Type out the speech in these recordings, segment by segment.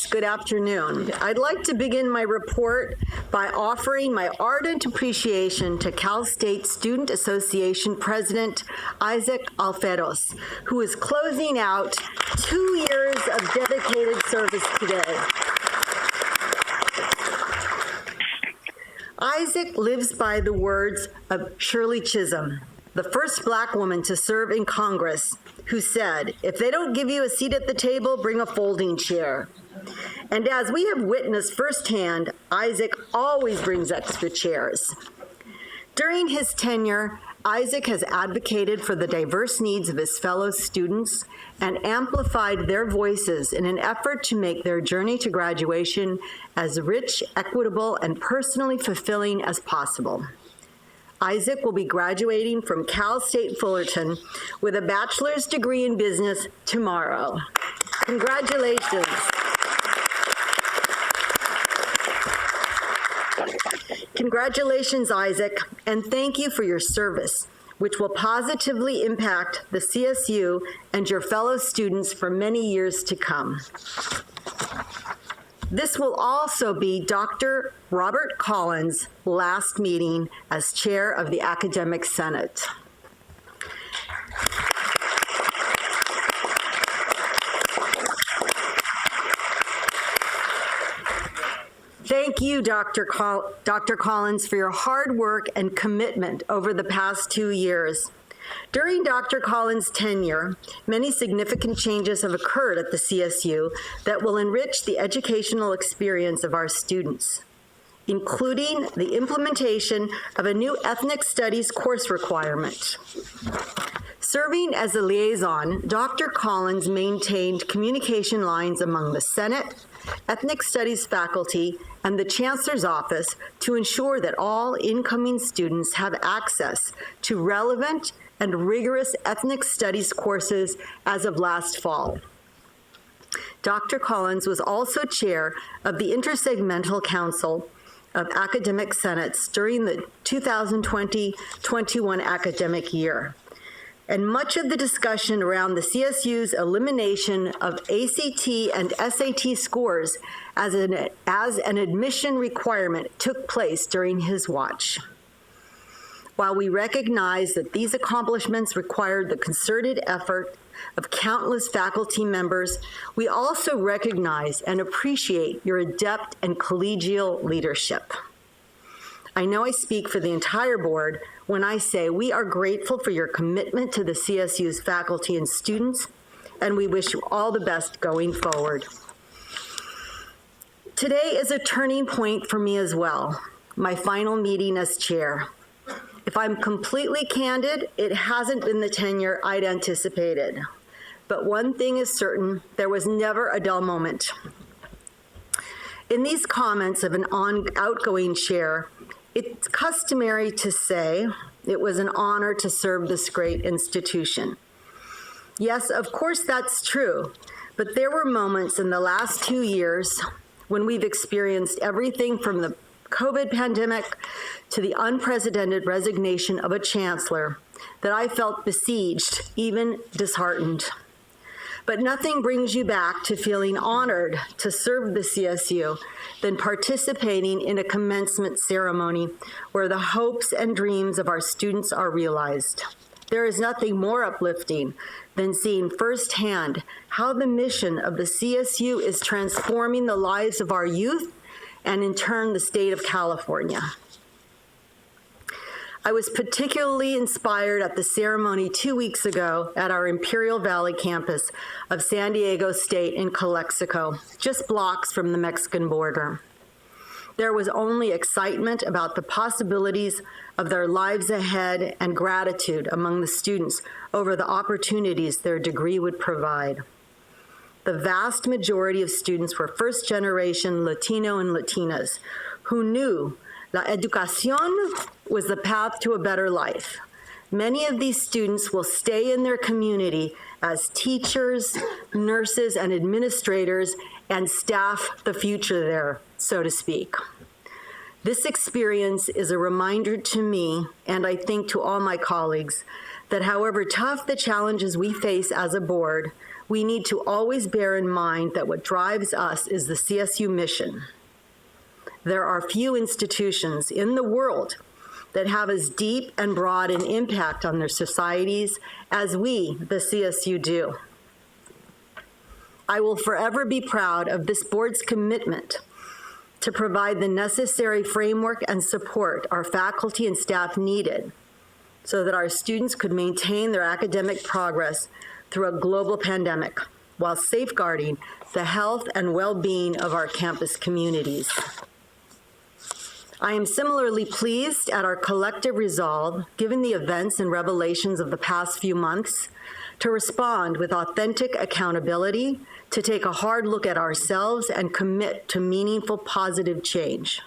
Good afternoon. I'd like to begin my report by offering my ardent appreciation to Cal State Student Association President Isaac Alferos, who is closing out 2 years of dedicated service today. Isaac lives by the words of Shirley Chisholm, the first Black woman to serve in Congress, who said, "If they don't give you a seat at the table, bring a folding chair." And as we have witnessed firsthand, Isaac always brings extra chairs. During his tenure, Isaac has advocated for the diverse needs of his fellow students and amplified their voices in an effort to make their journey to graduation as rich, equitable, and personally fulfilling as possible. Isaac will be graduating from Cal State Fullerton with a bachelor's degree in business tomorrow. Congratulations. Congratulations, Isaac, and thank you for your service, which will positively impact the CSU and your fellow students for many years to come. This will also be Dr. Robert Collins' last meeting as chair of the Academic Senate. Thank you, Dr. Collins, for your hard work and commitment over the past 2 years. During Dr. Collins' tenure, many significant changes have occurred at the CSU that will enrich the educational experience of our students, including the implementation of a new ethnic studies course requirement. Serving as a liaison, Dr. Collins maintained communication lines among the Senate, ethnic studies faculty, and the Chancellor's Office to ensure that all incoming students have access to relevant and rigorous ethnic studies courses as of last fall. Dr. Collins was also chair of the Intersegmental Council of Academic Senates during the 2020-21 academic year. And much of the discussion around the CSU's elimination of ACT and SAT scores as an admission requirement took place during his watch. While we recognize that these accomplishments required the concerted effort of countless faculty members, we also recognize and appreciate your adept and collegial leadership. I know I speak for the entire board when I say we are grateful for your commitment to the CSU's faculty and students, and we wish you all the best going forward. Today is a turning point for me as well, my final meeting as chair. If I'm completely candid, it hasn't been the tenure I'd anticipated. But one thing is certain, there was never a dull moment. In these comments of an outgoing chair, it's customary to say it was an honor to serve this great institution. Yes, of course that's true, but there were moments in the last 2 years when we've experienced everything from the COVID pandemic to the unprecedented resignation of a chancellor that I felt besieged, even disheartened. But nothing brings you back to feeling honored to serve the CSU than participating in a commencement ceremony where the hopes and dreams of our students are realized. There is nothing more uplifting than seeing firsthand how the mission of the CSU is transforming the lives of our youth and in turn the state of California. I was particularly inspired at the ceremony 2 weeks ago at our Imperial Valley campus of San Diego State in Calexico, just blocks from the Mexican border. There was only excitement about the possibilities of their lives ahead and gratitude among the students over the opportunities their degree would provide. The vast majority of students were first-generation Latino and Latinas who knew La educación was the path to a better life. Many of these students will stay in their community as teachers, nurses, and administrators and staff the future there, so to speak. This experience is a reminder to me, and I think to all my colleagues, that however tough the challenges we face as a board, we need to always bear in mind that what drives us is the CSU mission. There are few institutions in the world that have as deep and broad an impact on their societies as we, the CSU, do. I will forever be proud of this board's commitment to provide the necessary framework and support our faculty and staff needed so that our students could maintain their academic progress through a global pandemic while safeguarding the health and well-being of our campus communities. I am similarly pleased at our collective resolve, given the events and revelations of the past few months, to respond with authentic accountability, to take a hard look at ourselves and commit to meaningful positive change.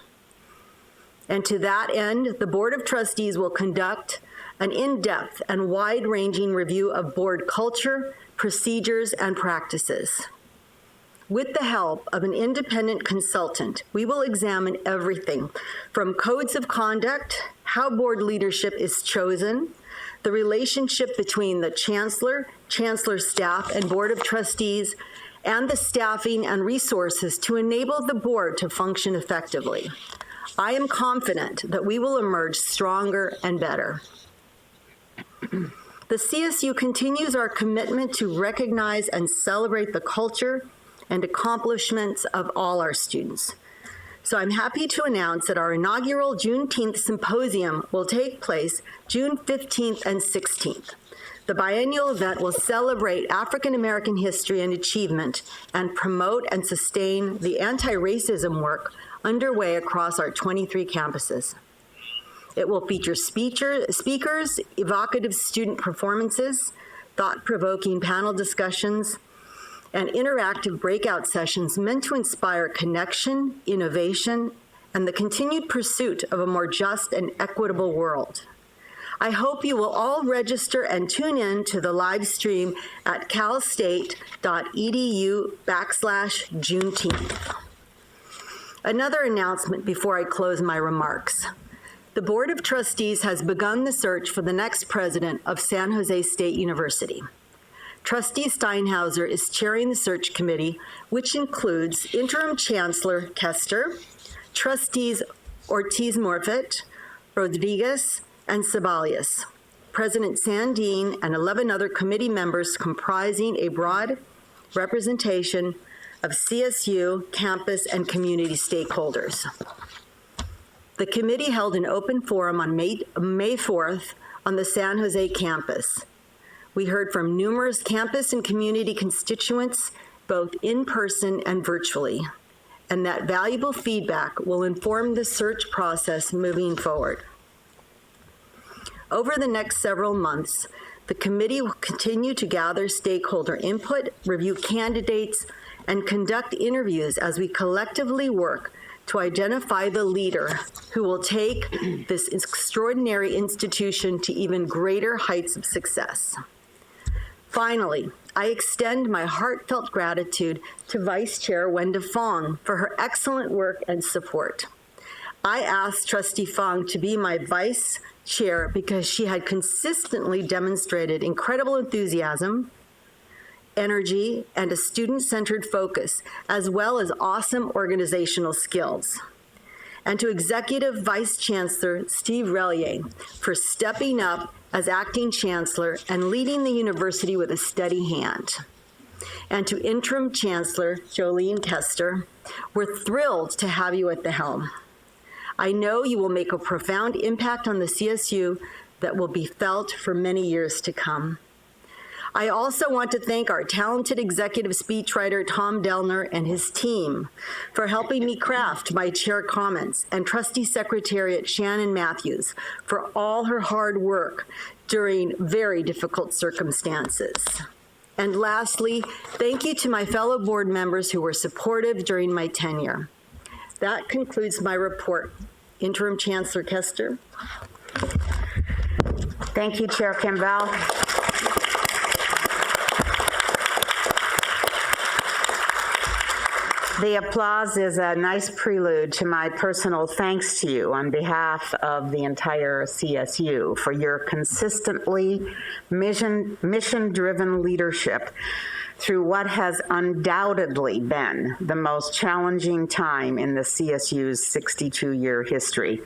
And to that end, the Board of Trustees will conduct an in-depth and wide-ranging review of board culture, procedures, and practices. With the help of an independent consultant, we will examine everything from codes of conduct, how board leadership is chosen, the relationship between the chancellor, chancellor's staff, and Board of Trustees, and the staffing and resources to enable the board to function effectively. I am confident that we will emerge stronger and better. The CSU continues our commitment to recognize and celebrate the culture and accomplishments of all our students. So I'm happy to announce that our inaugural Juneteenth Symposium will take place June 15th and 16th. The biennial event will celebrate African American history and achievement and promote and sustain the anti-racism work underway across our 23 campuses. It will feature speakers, evocative student performances, thought-provoking panel discussions, and interactive breakout sessions meant to inspire connection, innovation, and the continued pursuit of a more just and equitable world. I hope you will all register and tune in to the live stream at calstate.edu/Juneteenth. Another announcement before I close my remarks. The Board of Trustees has begun the search for the next president of San Jose State University. Trustee Steinhauser is chairing the search committee, which includes Interim Chancellor Kester, Trustees Ortiz-Morfett, Rodriguez, and Sebalius, President Sandine, and 11 other committee members comprising a broad representation of CSU, campus, and community stakeholders. The committee held an open forum on May 4th on the San Jose campus. We heard from numerous campus and community constituents, both in person and virtually, and that valuable feedback will inform the search process moving forward. Over the next several months, the committee will continue to gather stakeholder input, review candidates, and conduct interviews as we collectively work to identify the leader who will take this extraordinary institution to even greater heights of success. Finally, I extend my heartfelt gratitude to Vice Chair Wenda Fong for her excellent work and support. I asked Trustee Fong to be my Vice Chair because she had consistently demonstrated incredible enthusiasm, energy, and a student-centered focus, as well as awesome organizational skills. And to Executive Vice Chancellor Steve Relier for stepping up as acting chancellor and leading the university with a steady hand. And to Interim Chancellor Jolene Kester, we're thrilled to have you at the helm. I know you will make a profound impact on the CSU that will be felt for many years to come. I also want to thank our talented executive speechwriter, Tom Delner, and his team for helping me craft my chair comments, and Trustee Secretariat Shannon Matthews for all her hard work during very difficult circumstances. And lastly, thank you to my fellow board members who were supportive during my tenure. That concludes my report. Interim Chancellor Kester. Thank you, Chair Kimball. The applause is a nice prelude to my personal thanks to you on behalf of the entire CSU for your consistently mission-driven leadership through what has undoubtedly been the most challenging time in the CSU's 62-year history.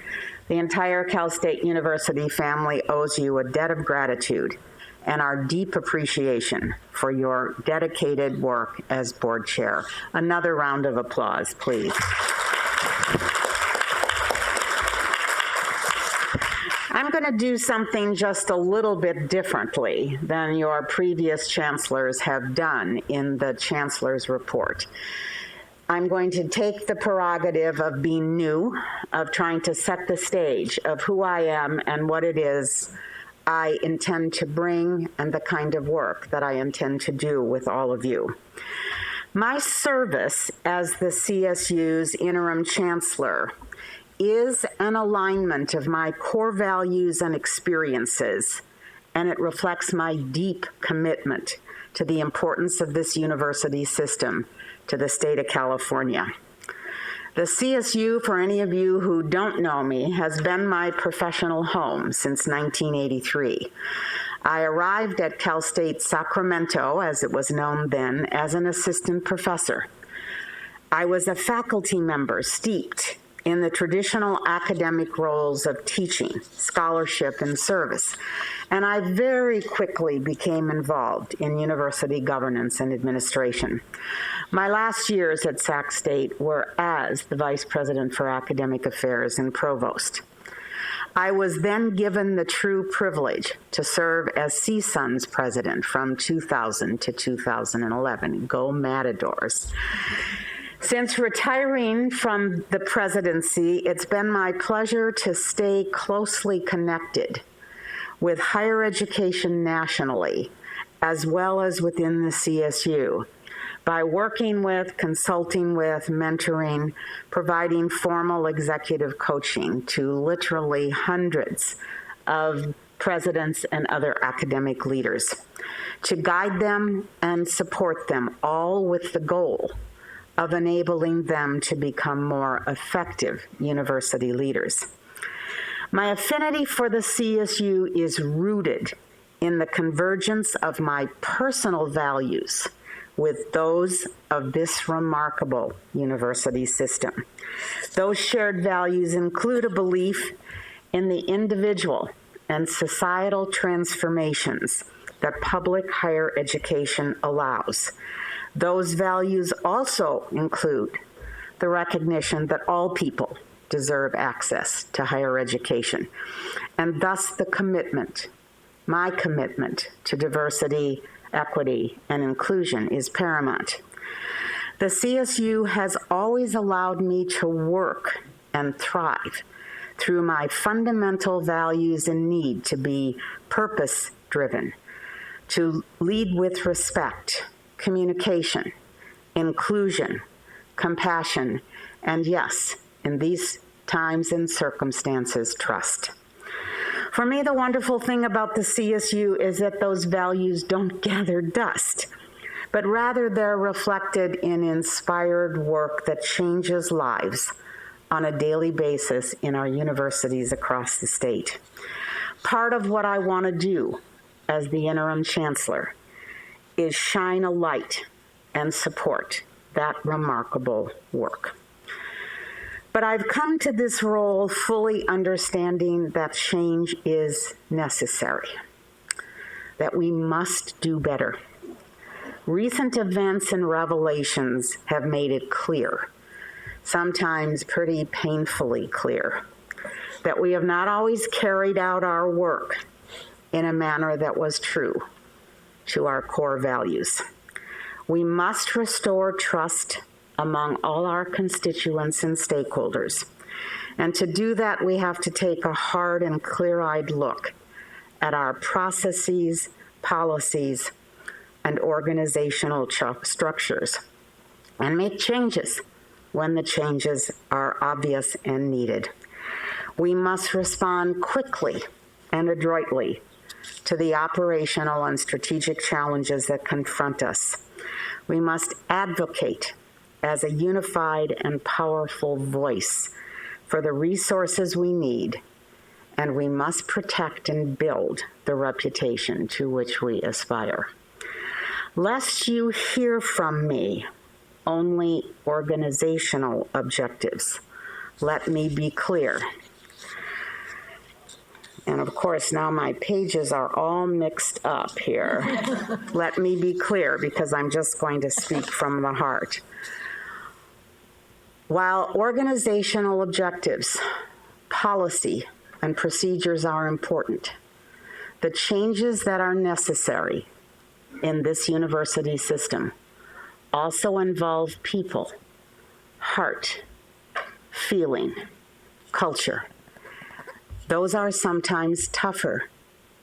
The entire Cal State University family owes you a debt of gratitude and our deep appreciation for your dedicated work as board chair. Another round of applause, please. I'm going to do something just a little bit differently than your previous chancellors have done in the chancellor's report. I'm going to take the prerogative of being new, of trying to set the stage of who I am and what it is I intend to bring and the kind of work that I intend to do with all of you. My service as the CSU's interim chancellor is an alignment of my core values and experiences, and it reflects my deep commitment to the importance of this university system to the state of California. The CSU, for any of you who don't know me, has been my professional home since 1983. I arrived at Cal State Sacramento, as it was known then, as an assistant professor. I was a faculty member steeped in the traditional academic roles of teaching, scholarship, and service, and I very quickly became involved in university governance and administration. My last years at Sac State were as the Vice President for Academic Affairs and Provost. I was then given the true privilege to serve as CSUN's president from 2000 to 2011. Go Matadors. Since retiring from the presidency, it's been my pleasure to stay closely connected with higher education nationally, as well as within the CSU, by working with, consulting with, mentoring, providing formal executive coaching to literally hundreds of presidents and other academic leaders, to guide them and support them, all with the goal of enabling them to become more effective university leaders. My affinity for the CSU is rooted in the convergence of my personal values with those of this remarkable university system. Those shared values include a belief in the individual and societal transformations that public higher education allows. Those values also include the recognition that all people deserve access to higher education, and thus the commitment, my commitment to diversity, equity, and inclusion is paramount. The CSU has always allowed me to work and thrive through my fundamental values and need to be purpose-driven, to lead with respect, communication, inclusion, compassion, and yes, in these times and circumstances, trust. For me, the wonderful thing about the CSU is that those values don't gather dust, but rather they're reflected in inspired work that changes lives on a daily basis in our universities across the state. Part of what I want to do as the interim chancellor is shine a light and support that remarkable work. But I've come to this role fully understanding that change is necessary, that we must do better. Recent events and revelations have made it clear, sometimes pretty painfully clear, that we have not always carried out our work in a manner that was true to our core values. We must restore trust among all our constituents and stakeholders. And to do that, we have to take a hard and clear-eyed look at our processes, policies, and organizational structures, and make changes when the changes are obvious and needed. We must respond quickly and adroitly to the operational and strategic challenges that confront us. We must advocate as a unified and powerful voice for the resources we need, and we must protect and build the reputation to which we aspire. Lest you hear from me only organizational objectives, let me be clear. And of course, now my pages are all mixed up here. Let me be clear, because I'm just going to speak from the heart. While organizational objectives, policy, and procedures are important, the changes that are necessary in this university system also involve people, heart, feeling, culture. Those are sometimes tougher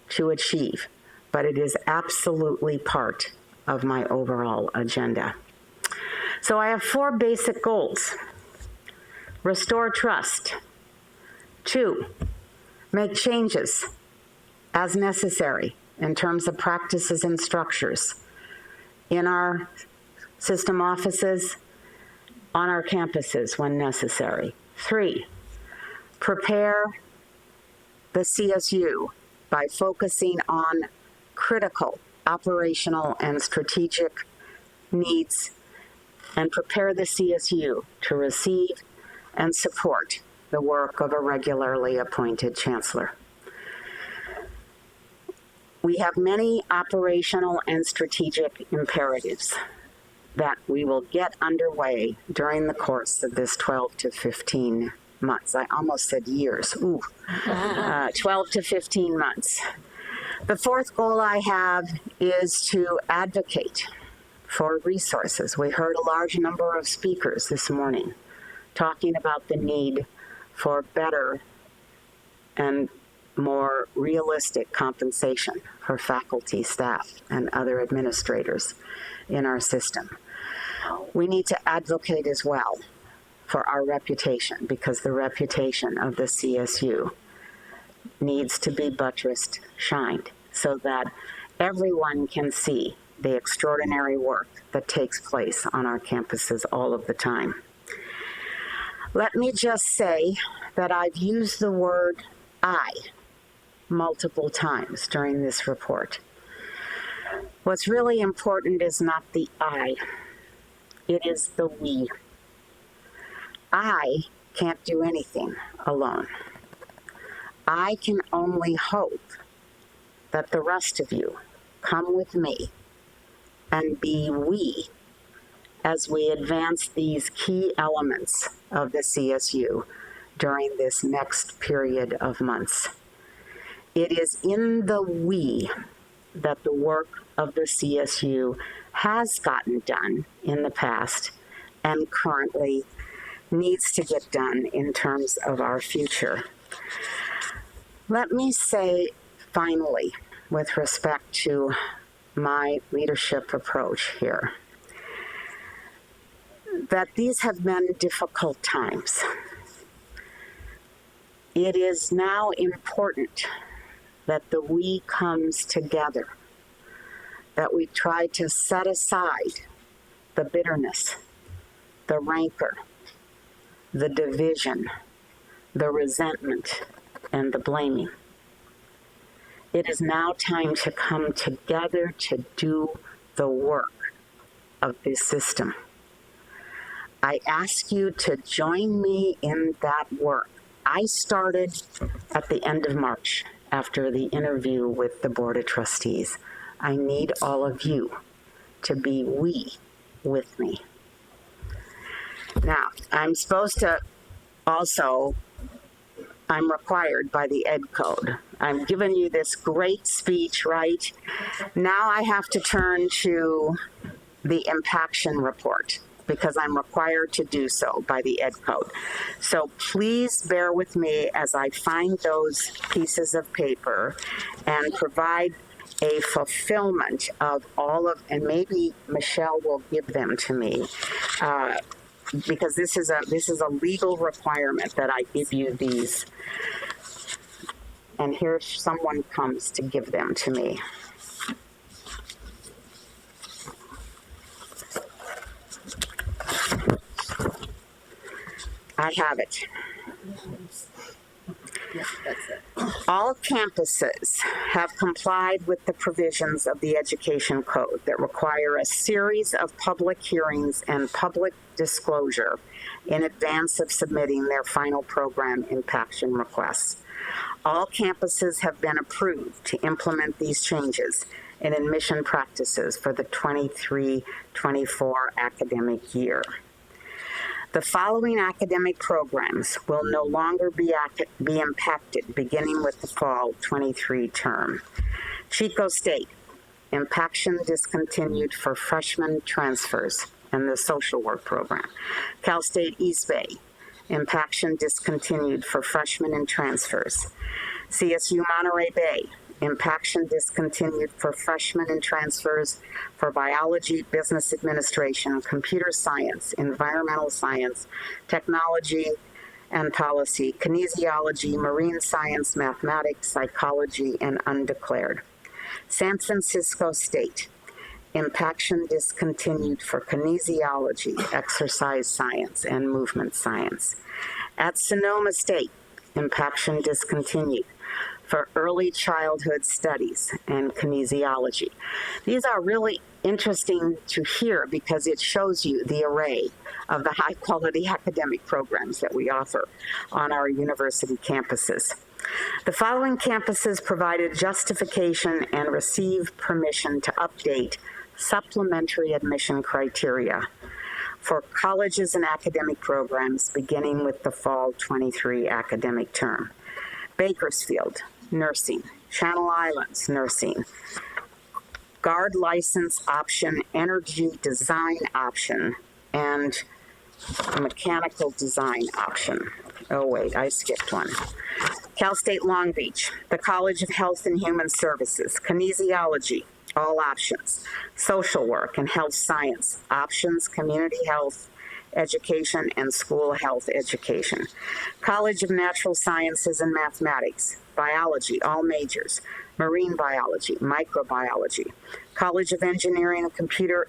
to achieve, but it is absolutely part of my overall agenda. So I have 4 basic goals. Restore trust. 2, make changes as necessary in terms of practices and structures in our system offices, on our campuses when necessary. 3, prepare the CSU by focusing on critical operational and strategic needs, and prepare the CSU to receive and support the work of a regularly appointed chancellor. We have many operational and strategic imperatives that we will get underway during the course of this 12 to 15 months. I almost said years. 12 to 15 months. The 4th goal I have is to advocate for resources. We heard a large number of speakers this morning talking about the need for better and more realistic compensation for faculty, staff, and other administrators in our system. We need to advocate as well for our reputation, because the reputation of the CSU needs to be buttressed, shined, so that everyone can see the extraordinary work that takes place on our campuses all of the time. Let me just say that I've used the word I multiple times during this report. What's really important is not the I, it is the we. I can't do anything alone. I can only hope that the rest of you come with me and be we as we advance these key elements of the CSU during this next period of months. It is in the we that the work of the CSU has gotten done in the past and currently needs to get done in terms of our future. Let me say finally, with respect to my leadership approach here, that these have been difficult times. It is now important that the we comes together, that we try to set aside the bitterness, the rancor, the division, the resentment, and the blaming. It is now time to come together to do the work of this system. I ask you to join me in that work. I started at the end of March after the interview with the Board of Trustees. I need all of you to be we with me. Now, I'm required by the Ed Code. I'm giving you this great speech, right? Now I have to turn to the impaction report, because I'm required to do so by the Ed Code. So please bear with me as I find those pieces of paper and provide a fulfillment of all of, and maybe Michelle will give them to me, because this is a legal requirement that I give you these. And here someone comes to give them to me. I have it. Yes, that's it. All campuses have complied with the provisions of the Education Code that require a series of public hearings and public disclosure in advance of submitting their final program impaction requests. All campuses have been approved to implement these changes in admission practices for the 23-24 academic year. The following academic programs will no longer be impacted beginning with the fall 23 term. Chico State, impaction discontinued for freshman transfers and the social work program. Cal State East Bay, impaction discontinued for freshmen and transfers. CSU Monterey Bay, impaction discontinued for freshmen and transfers for biology, business administration, computer science, environmental science, technology and policy, kinesiology, marine science, mathematics, psychology, and undeclared. San Francisco State, impaction discontinued for kinesiology, exercise science, and movement science. At Sonoma State, impaction discontinued for early childhood studies and kinesiology. These are really interesting to hear because it shows you the array of the high-quality academic programs that we offer on our university campuses. The following campuses provided justification and received permission to update supplementary admission criteria for colleges and academic programs beginning with the fall 23 academic term. Bakersfield, nursing. Channel Islands, nursing. Guard license option, energy design option, and mechanical design option. Oh wait, I skipped one. Cal State Long Beach, the College of Health and Human Services, kinesiology, all options. Social work and health science, options, community health, education, and school health education. College of Natural Sciences and Mathematics, biology, all majors, marine biology, microbiology. College of Engineering and Computer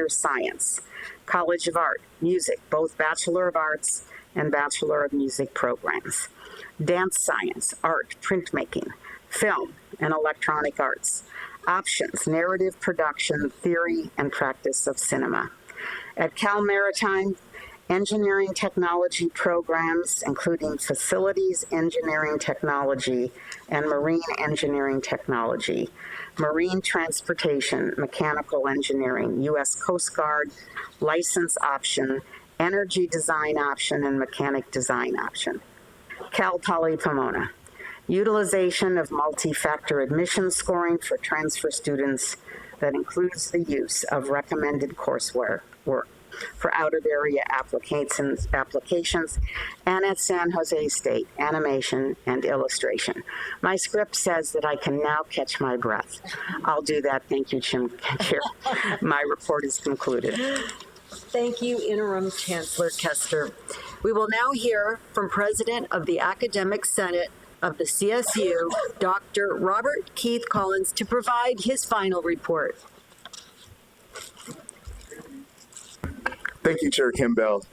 Science. College of Art, music, both Bachelor of Arts and Bachelor of Music programs. Dance science, art, printmaking, film, and electronic arts. Options, narrative production, theory, and practice of cinema. At Cal Maritime, engineering technology programs, including facilities engineering technology and marine engineering technology, marine transportation, mechanical engineering, U.S. Coast Guard, license option, energy design option, and mechanic design option. Cal Poly Pomona, utilization of multi-factor admission scoring for transfer students that includes the use of recommended coursework for out-of-area applications, and at San Jose State, animation and illustration. My script says that I can now catch my breath. I'll do that. Thank you, Chair. My report is concluded. Thank you, Interim Chancellor Kester. We will now hear from President of the Academic Senate of the CSU, Dr. Robert Keith Collins, to provide his final report. Thank you, Chair Kimbell,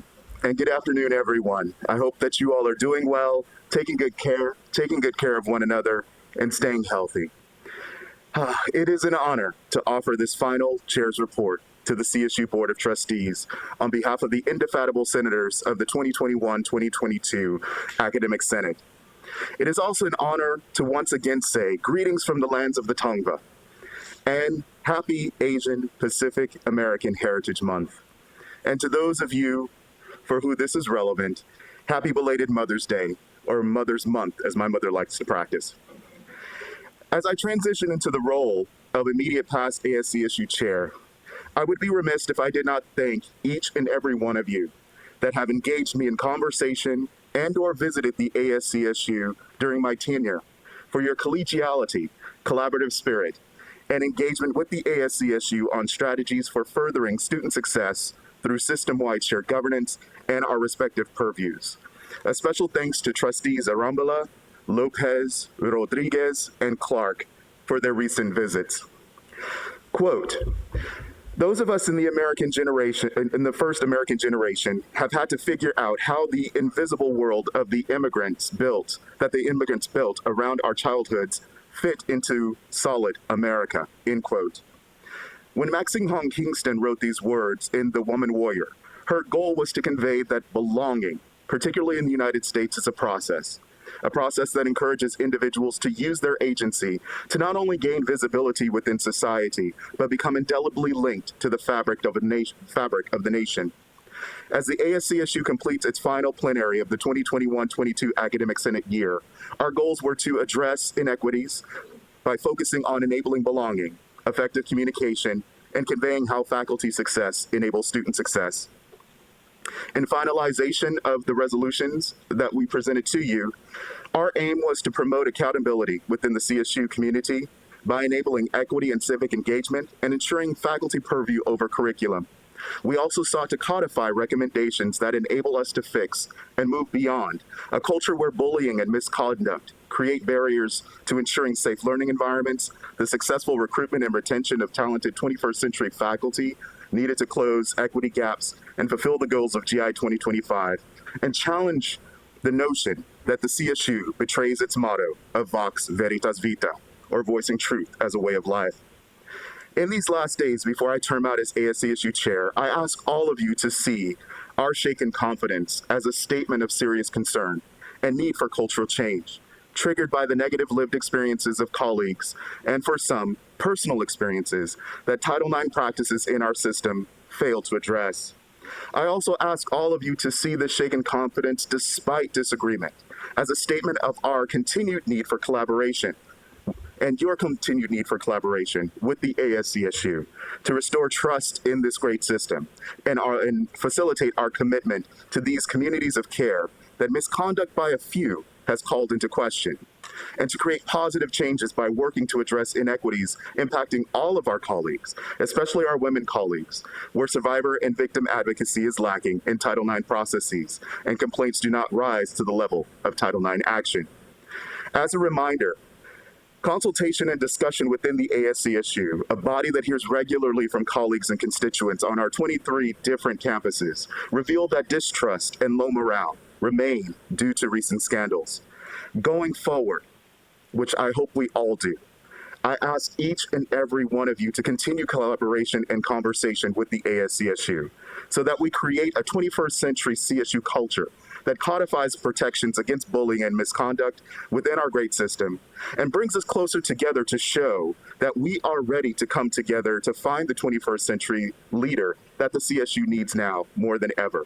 and good afternoon, everyone. I hope that you all are doing well, taking good care of one another, and staying healthy. It is an honor to offer this final Chair's report to the CSU Board of Trustees on behalf of the indefatigable senators of the 2021-2022 Academic Senate. It is also an honor to once again say greetings from the lands of the Tongva and happy Asian Pacific American Heritage Month. And to those of you for who this is relevant, happy belated Mother's Day, or Mother's Month, as my mother likes to practice. As I transition into the role of immediate past ASCSU chair, I would be remiss if I did not thank each and every one of you that have engaged me in conversation and or visited the ASCSU during my tenure for your collegiality, collaborative spirit, and engagement with the ASCSU on strategies for furthering student success through system-wide shared governance and our respective purviews. A special thanks to Trustees Arambula, Lopez, Rodriguez, and Clark for their recent visits. Quote, Those of us in the American generation, in the first American generation, have had to figure out how the invisible world of the immigrants built around our childhoods fit into solid America, end quote. When Maxine Hong Kingston wrote these words in The Woman Warrior, her goal was to convey that belonging, particularly in the United States, is a process that encourages individuals to use their agency to not only gain visibility within society, but become indelibly linked to the fabric of the nation. As the ASCSU completes its final plenary of the 2021-22 Academic Senate year, our goals were to address inequities by focusing on enabling belonging, effective communication, and conveying how faculty success enables student success. In finalization of the resolutions that we presented to you, our aim was to promote accountability within the CSU community by enabling equity and civic engagement and ensuring faculty purview over curriculum. We also sought to codify recommendations that enable us to fix and move beyond a culture where bullying and misconduct create barriers to ensuring safe learning environments, the successful recruitment and retention of talented 21st century faculty needed to close equity gaps and fulfill the goals of GI 2025, and challenge the notion that the CSU betrays its motto of Vox Veritas Vita, or voicing truth as a way of life. In these last days before I term out as ASCSU chair, I ask all of you to see our shaken confidence as a statement of serious concern and need for cultural change, triggered by the negative lived experiences of colleagues, and for some, personal experiences that Title IX practices in our system fail to address. I also ask all of you to see this shaken confidence despite disagreement as a statement of our continued need for collaboration and your continued need for collaboration with the ASCSU to restore trust in this great system and facilitate our commitment to these communities of care that misconduct by a few has called into question, and to create positive changes by working to address inequities impacting all of our colleagues, especially our women colleagues, where survivor and victim advocacy is lacking in Title IX processes and complaints do not rise to the level of Title IX action. As a reminder, consultation and discussion within the ASCSU, a body that hears regularly from colleagues and constituents on our 23 different campuses, reveal that distrust and low morale remain due to recent scandals. Going forward, which I hope we all do, I ask each and every one of you to continue collaboration and conversation with the ASCSU so that we create a 21st century CSU culture that codifies protections against bullying and misconduct within our great system and brings us closer together to show that we are ready to come together to find the 21st century leader that the CSU needs now more than ever.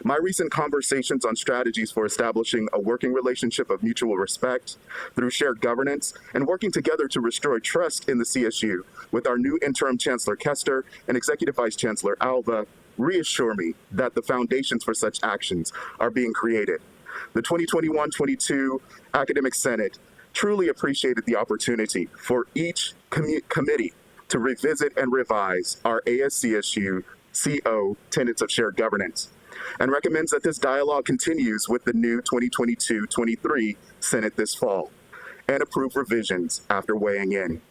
My recent conversations on strategies for establishing a working relationship of mutual respect through shared governance and working together to restore trust in the CSU with our new interim Chancellor Kester and Executive Vice Chancellor Alva reassure me that the foundations for such actions are being created. The 2021-22 Academic Senate truly appreciated the opportunity for each committee to revisit and revise our ASCSU CO tenets of shared governance, and recommends that this dialogue continues with the new 2022-23 Senate this fall, and approve revisions after weighing in.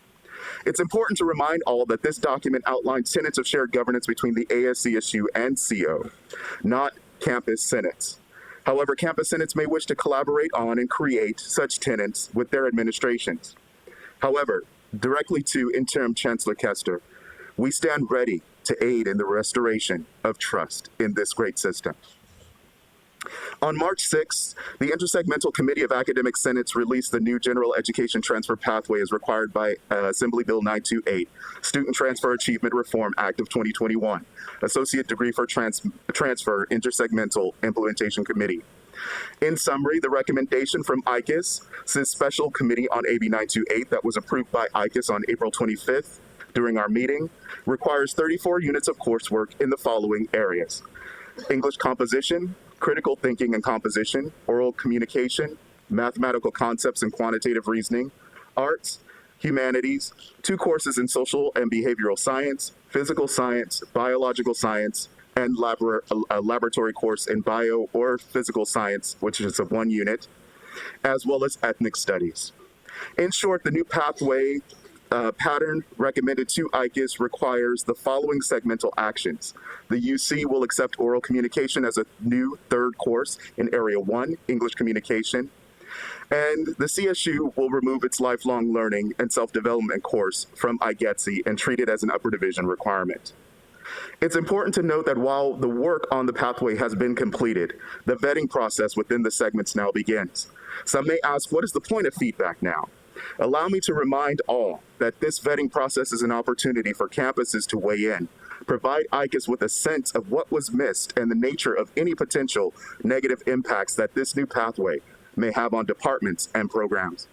It's important to remind all that this document outlines tenets of shared governance between the ASCSU and CO, not campus senates. However, campus senates may wish to collaborate on and create such tenets with their administrations. However, directly to Interim Chancellor Kester, we stand ready to aid in the restoration of trust in this great system. On March 6th, the Intersegmental Committee of Academic Senates released the new General Education Transfer Pathway as required by Assembly Bill 928, Student Transfer Achievement Reform Act of 2021, Associate Degree for Transfer Intersegmental Implementation Committee. In summary, the recommendation from ICUS, CIS Special Committee on AB 928 that was approved by ICUS on April 25th during our meeting, requires 34 units of coursework in the following areas: English composition, critical thinking and composition, oral communication, mathematical concepts and quantitative reasoning, arts, humanities, 2 courses in social and behavioral science, physical science, biological science, and a laboratory course in bio or physical science, which is of 1 unit, as well as ethnic studies. In short, the new pathway pattern recommended to ICUS requires the following segmental actions. The UC will accept oral communication as a new third course in Area 1, English Communication, and the CSU will remove its lifelong learning and self-development course from IGETSI and treat it as an upper division requirement. It's important to note that while the work on the pathway has been completed, the vetting process within the segments now begins. Some may ask, what is the point of feedback now? Allow me to remind all that this vetting process is an opportunity for campuses to weigh in, provide ICUS with a sense of what was missed and the nature of any potential negative impacts that this new pathway may have on departments and programs.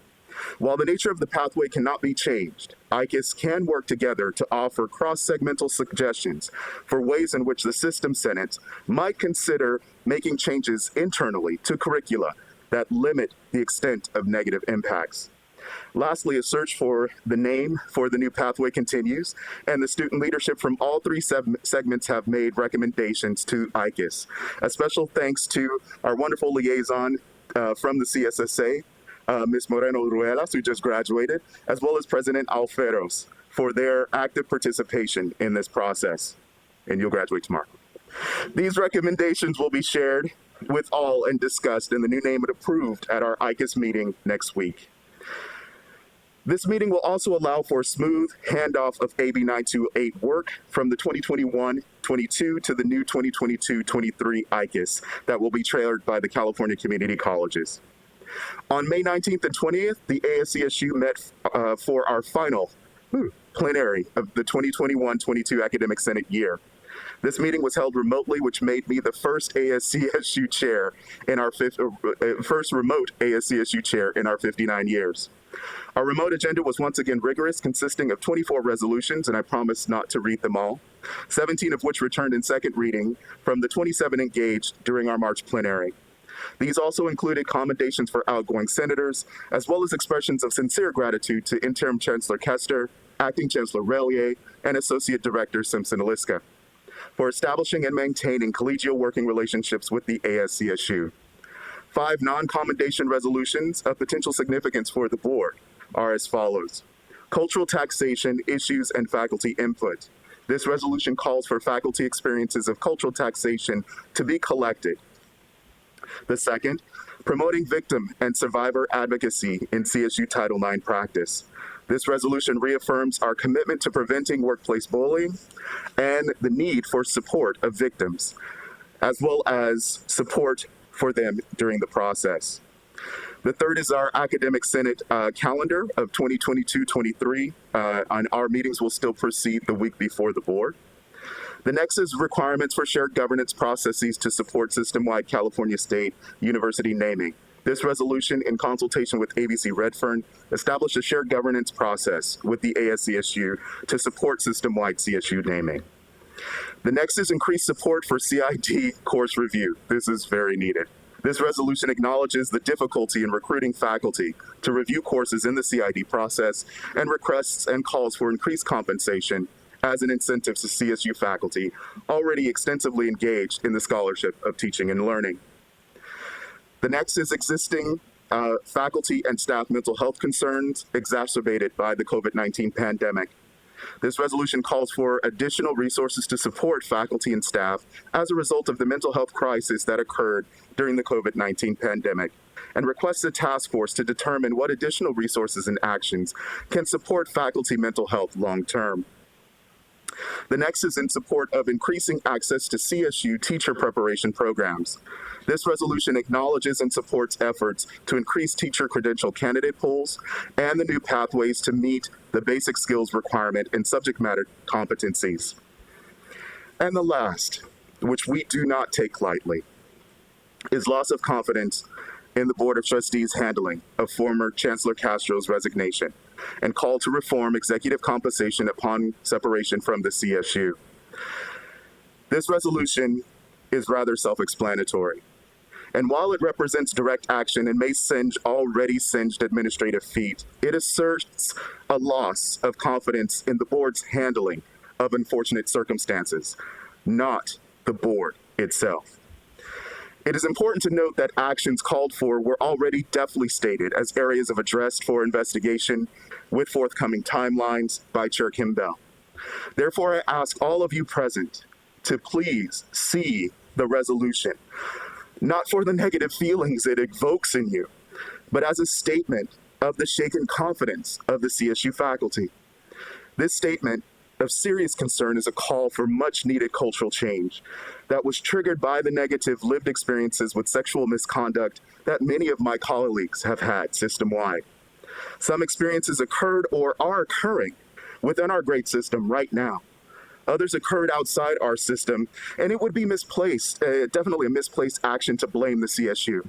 While the nature of the pathway cannot be changed, ICUS can work together to offer cross-segmental suggestions for ways in which the System Senate might consider making changes internally to curricula that limit the extent of negative impacts. Lastly, a search for the name for the new pathway continues, and the student leadership from all three segments have made recommendations to ICUS. A special thanks to our wonderful liaison from the CSSA, Ms. Moreno Ruelas, who just graduated, as well as President Alferos for their active participation in this process. And you'll graduate tomorrow. These recommendations will be shared with all and discussed in the new name and approved at our ICUS meeting next week. This meeting will also allow for smooth handoff of AB 928 work from the 2021-22 to the new 2022-23 ICUS that will be trailered by the California Community Colleges. On May 19th and 20th, the ASCSU met for our final plenary of the 2021-22 academic senate year. This meeting was held remotely, which made me the first ASCSU chair in our first remote ASCSU chair in our 59 years. Our remote agenda was once again rigorous, consisting of 24 resolutions, and I promise not to read them all, 17 of which returned in second reading from the 27 engaged during our March plenary. These also included commendations for outgoing senators, as well as expressions of sincere gratitude to Interim Chancellor Kester, Acting Chancellor Relier, and Associate Director Simpson-Aliska for establishing and maintaining collegial working relationships with the ASCSU. 5 non-commendation resolutions of potential significance for the board are as follows. Cultural taxation, issues, and faculty input. This resolution calls for faculty experiences of cultural taxation to be collected. The second, promoting victim and survivor advocacy in CSU Title IX practice. This resolution reaffirms our commitment to preventing workplace bullying and the need for support of victims, as well as support for them during the process. The third is our academic senate calendar of 2022-23, and our meetings will still proceed the week before the board. The next is requirements for shared governance processes to support system-wide California State University naming. This resolution, in consultation with ABC Redfern, established a shared governance process with the ASCSU to support system-wide CSU naming. The next is increased support for CID course review. This is very needed. This resolution acknowledges the difficulty in recruiting faculty to review courses in the CID process and requests and calls for increased compensation as an incentive to CSU faculty already extensively engaged in the scholarship of teaching and learning. The next is existing faculty and staff mental health concerns exacerbated by the COVID-19 pandemic. This resolution calls for additional resources to support faculty and staff as a result of the mental health crisis that occurred during the COVID-19 pandemic, and requests a task force to determine what additional resources and actions can support faculty mental health long-term. The next is in support of increasing access to CSU teacher preparation programs. This resolution acknowledges and supports efforts to increase teacher credential candidate pools and the new pathways to meet the basic skills requirement in subject matter competencies. And the last, which we do not take lightly, is loss of confidence in the Board of Trustees' handling of former Chancellor Castro's resignation and call to reform executive compensation upon separation from the CSU. This resolution is rather self-explanatory. And while it represents direct action and may singe already singed administrative feet, it asserts a loss of confidence in the board's handling of unfortunate circumstances, not the board itself. It is important to note that actions called for were already deftly stated as areas of address for investigation with forthcoming timelines by Chair Kimbell. Therefore, I ask all of you present to please see the resolution, not for the negative feelings it evokes in you, but as a statement of the shaken confidence of the CSU faculty. This statement of serious concern is a call for much needed cultural change that was triggered by the negative lived experiences with sexual misconduct that many of my colleagues have had system-wide. Some experiences occurred or are occurring within our grade system right now. Others occurred outside our system, and it would be misplaced, definitely a misplaced action to blame the CSU.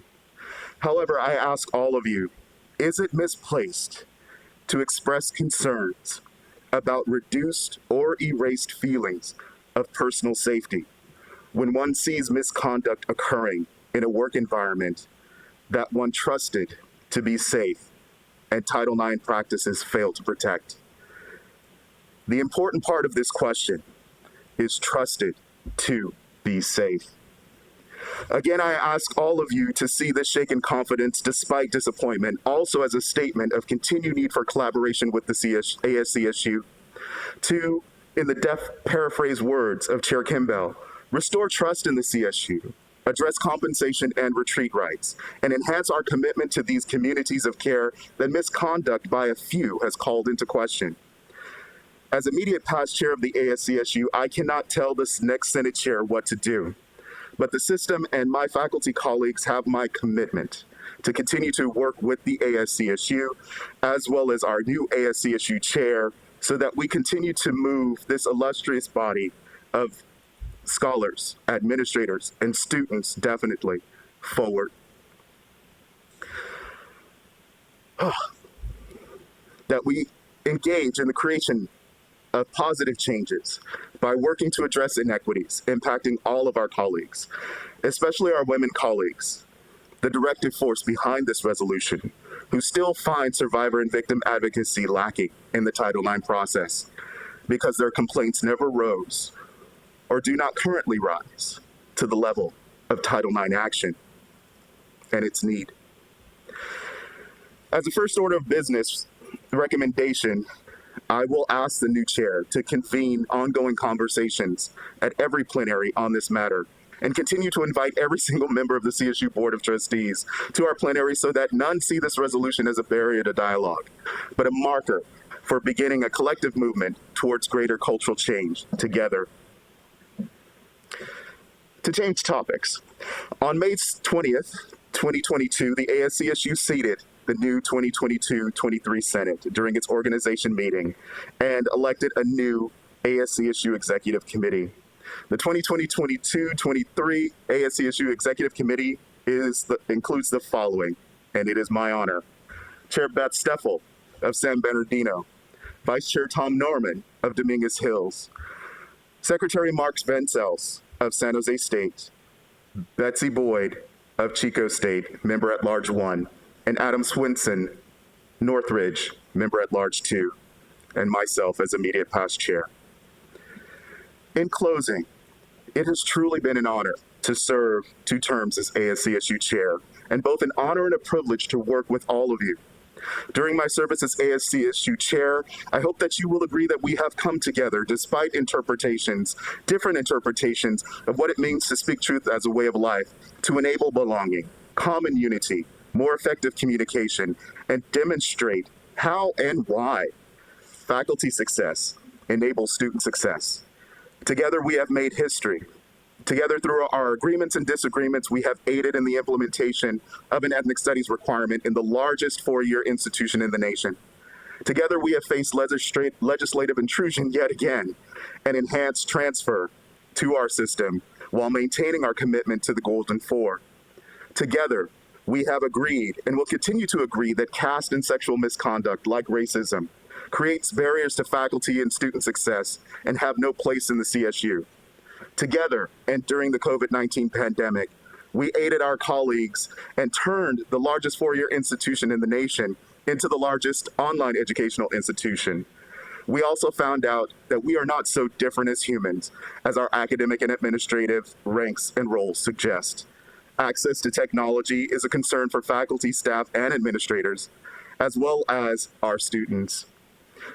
However, I ask all of you, is it misplaced to express concerns about reduced or erased feelings of personal safety when one sees misconduct occurring in a work environment that one trusted to be safe and Title IX practices fail to protect? The important part of this question is trusted to be safe. Again, I ask all of you to see this shaken confidence despite disappointment also as a statement of continued need for collaboration with the ASCSU. To, in the deft paraphrase words of Chair Kimbell, restore trust in the CSU, address compensation and retreat rights, and enhance our commitment to these communities of care that misconduct by a few has called into question. As immediate past chair of the ASCSU, I cannot tell this next Senate chair what to do, but the system and my faculty colleagues have my commitment to continue to work with the ASCSU, as well as our new ASCSU chair, so that we continue to move this illustrious body of scholars, administrators, and students definitely forward. That we engage in the creation of positive changes by working to address inequities impacting all of our colleagues, especially our women colleagues, the directive force behind this resolution, who still find survivor and victim advocacy lacking in the Title IX process because their complaints never rose or do not currently rise to the level of Title IX action and its need. As a first order of business recommendation, I will ask the new chair to convene ongoing conversations at every plenary on this matter and continue to invite every single member of the CSU Board of Trustees to our plenary so that none see this resolution as a barrier to dialogue, but a marker for beginning a collective movement towards greater cultural change together. To change topics, on May 20th, 2022, the ASCSU seated the new 2022-23 Senate during its organization meeting and elected a new ASCSU Executive Committee. The 2020-22-23 ASCSU Executive Committee includes the following, and it is my honor. Chair Beth Steffel of San Bernardino, Vice Chair Tom Norman of Dominguez Hills, Secretary Mark Vencels of San Jose State, Betsy Boyd of Chico State, Member at Large 1, and Adam Swinson, Northridge, Member at Large 2, and myself as immediate past chair. In closing, it has truly been an honor to serve 2 terms as ASCSU chair, and both an honor and a privilege to work with all of you. During my service as ASCSU chair, I hope that you will agree that we have come together despite different interpretations of what it means to speak truth as a way of life, to enable belonging, common unity, more effective communication, and demonstrate how and why faculty success enables student success. Together, we have made history. Together, through our agreements and disagreements, we have aided in the implementation of an ethnic studies requirement in the largest 4-year institution in the nation. Together, we have faced legislative intrusion yet again and enhanced transfer to our system while maintaining our commitment to the Golden Four. Together, we have agreed and will continue to agree that caste and sexual misconduct, like racism, creates barriers to faculty and student success and have no place in the CSU. Together, and during the COVID-19 pandemic, we aided our colleagues and turned the largest 4-year institution in the nation into the largest online educational institution. We also found out that we are not so different as humans as our academic and administrative ranks and roles suggest. Access to technology is a concern for faculty, staff, and administrators, as well as our students.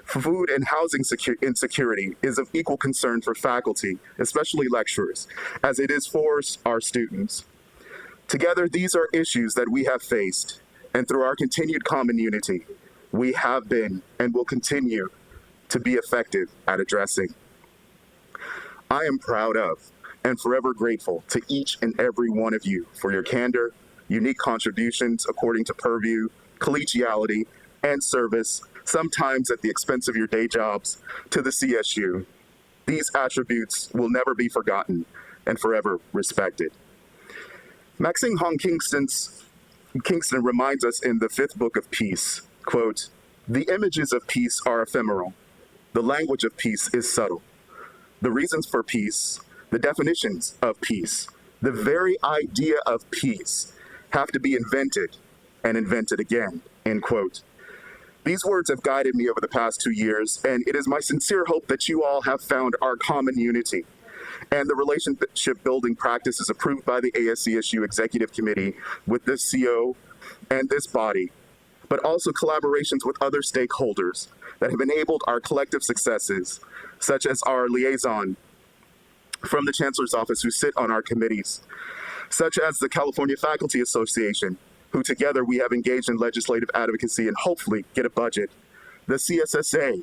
Food and housing insecurity is of equal concern for faculty, especially lecturers, as it is for our students. Together, these are issues that we have faced, and through our continued common unity, we have been and will continue to be effective at addressing. I am proud of and forever grateful to each and every one of you for your candor, unique contributions according to purview, collegiality, and service, sometimes at the expense of your day jobs, to the CSU. These attributes will never be forgotten and forever respected. Maxine Hong Kingston reminds us in the 5th book of Peace, quote, "The images of peace are ephemeral. The language of peace is subtle. The reasons for peace, the definitions of peace, the very idea of peace have to be invented and invented again," end quote. These words have guided me over the past 2 years, and it is my sincere hope that you all have found our common unity and the relationship building practices approved by the ASCSU Executive Committee with this CO and this body, but also collaborations with other stakeholders that have enabled our collective successes, such as our liaison from the Chancellor's Office who sit on our committees, such as the California Faculty Association, who together we have engaged in legislative advocacy and hopefully get a budget, the CSSA,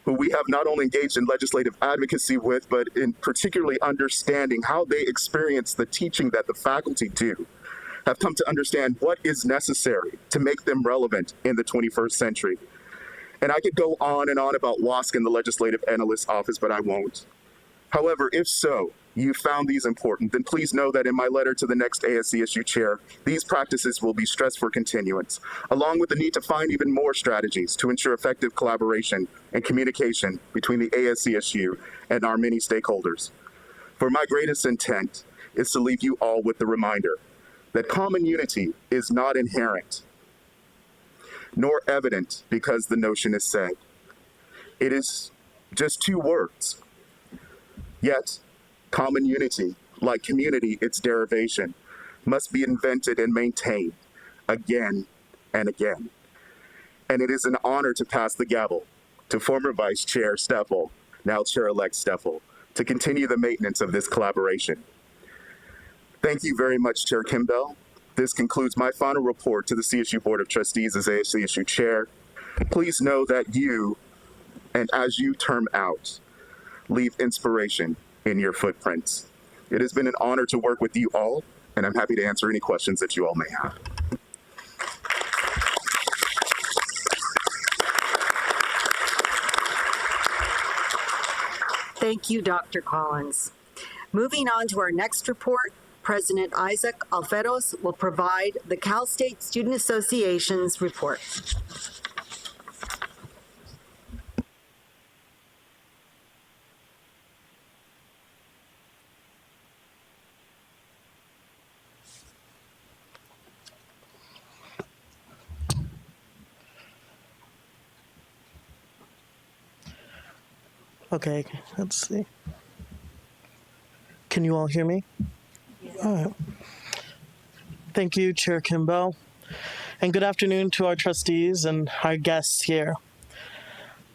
who we have not only engaged in legislative advocacy with, but in particularly understanding how they experience the teaching that the faculty do, have come to understand what is necessary to make them relevant in the 21st century. And I could go on and on about WASC and the Legislative Analyst's Office, but I won't. However, if so, you found these important, then please know that in my letter to the next ASCSU chair, these practices will be stressed for continuance, along with the need to find even more strategies to ensure effective collaboration and communication between the ASCSU and our many stakeholders. For my greatest intent is to leave you all with the reminder that common unity is not inherent, nor evident because the notion is said. It is just 2 words. Yet, common unity, like community, its derivation, must be invented and maintained again and again. And it is an honor to pass the gavel to former Vice Chair Steffel, now Chair-elect Steffel, to continue the maintenance of this collaboration. Thank you very much, Chair Kimbell. This concludes my final report to the CSU Board of Trustees as ASCSU Chair. Please know that you, and as you term out, leave inspiration in your footprints. It has been an honor to work with you all, and I'm happy to answer any questions that you all may have. Thank you, Dr. Collins. Moving on to our next report, President Isaac Alferos will provide the Cal State Student Association's report. Okay, let's see. Can you all hear me? Yeah. All right. Thank you, Chair Kimbell. And good afternoon to our trustees and our guests here.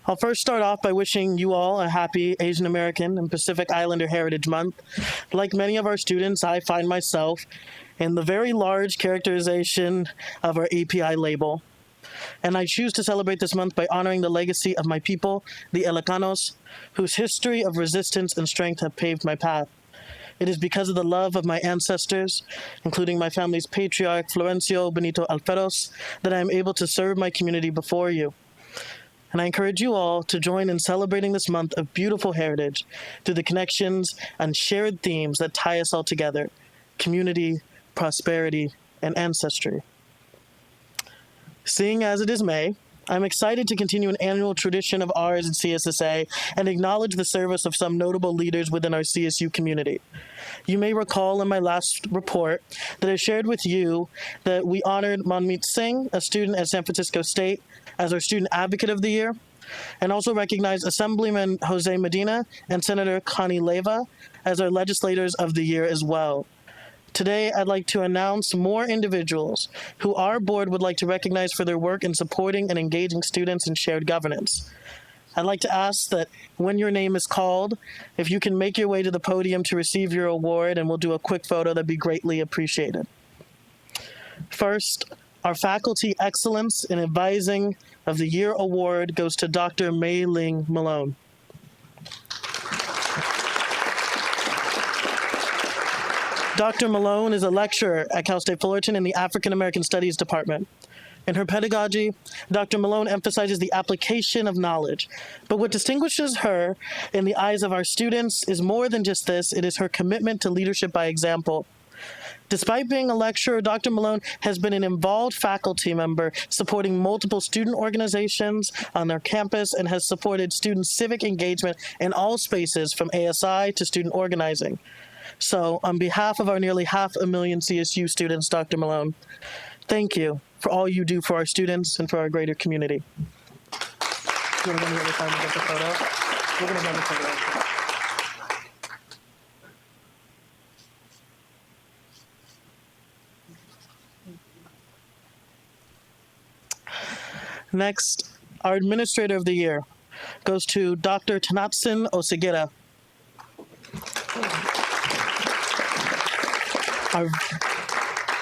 I'll first start off by wishing you all a happy Asian American and Pacific Islander Heritage Month. Like many of our students, I find myself in the very large characterization of our API label. And I choose to celebrate this month by honoring the legacy of my people, the Ilocanos, whose history of resistance and strength have paved my path. It is because of the love of my ancestors, including my family's patriarch, Florencio Benito Alferos, that I am able to serve my community before you. And I encourage you all to join in celebrating this month of beautiful heritage through the connections and shared themes that tie us all together: community, prosperity, and ancestry. Seeing as it is May, I'm excited to continue an annual tradition of ours at CSSA and acknowledge the service of some notable leaders within our CSU community. You may recall in my last report that I shared with you that we honored Manmeet Singh, a student at San Francisco State, as our Student Advocate of the Year, and also recognized Assemblyman Jose Medina and Senator Connie Leyva as our Legislators of the Year as well. Today, I'd like to announce more individuals who our board would like to recognize for their work in supporting and engaging students in shared governance. I'd like to ask that when your name is called, if you can make your way to the podium to receive your award, and we'll do a quick photo, that'd be greatly appreciated. First, our Faculty Excellence in Advising of the Year Award goes to Dr. Mei Ling Malone. Dr. Malone is a lecturer at Cal State Fullerton in the African American Studies Department. In her pedagogy, Dr. Malone emphasizes the application of knowledge. But what distinguishes her in the eyes of our students is more than just this. It is her commitment to leadership by example. Despite being a lecturer, Dr. Malone has been an involved faculty member supporting multiple student organizations on their campus and has supported student civic engagement in all spaces from ASI to student organizing. So, on behalf of our nearly 500,000 CSU students, Dr. Malone, thank you for all you do for our students and for our greater community. Do you want to go to the other side and get the photo? We're going to go to the photo. Next, our Administrator of the Year goes to Dr. Tanatsun Osagira.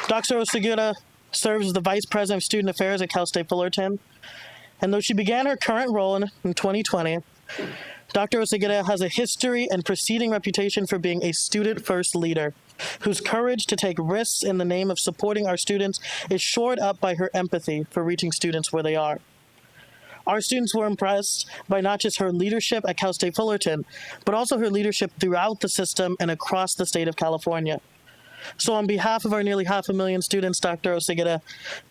Dr. Osagira serves as the Vice President of Student Affairs at Cal State Fullerton. And though she began her current role in 2020, Dr. Osagira has a history and preceding reputation for being a student-first leader, whose courage to take risks in the name of supporting our students is shored up by her empathy for reaching students where they are. Our students were impressed by not just her leadership at Cal State Fullerton, but also her leadership throughout the system and across the state of California. So on behalf of our nearly 500,000 students, Dr. Osagira,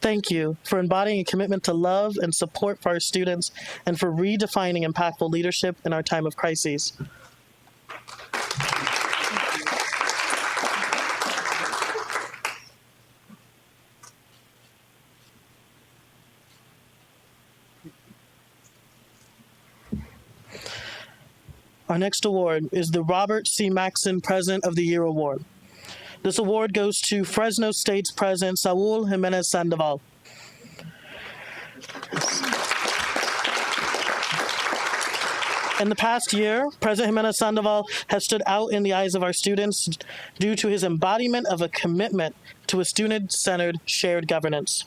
thank you for embodying a commitment to love and support for our students and for redefining impactful leadership in our time of crises. Our next award is the Robert C. Maxson President of the Year Award. This award goes to Fresno State's President Saul Jimenez Sandoval. In the past year, President Jimenez Sandoval has stood out in the eyes of our students due to his embodiment of a commitment to a student-centered shared governance.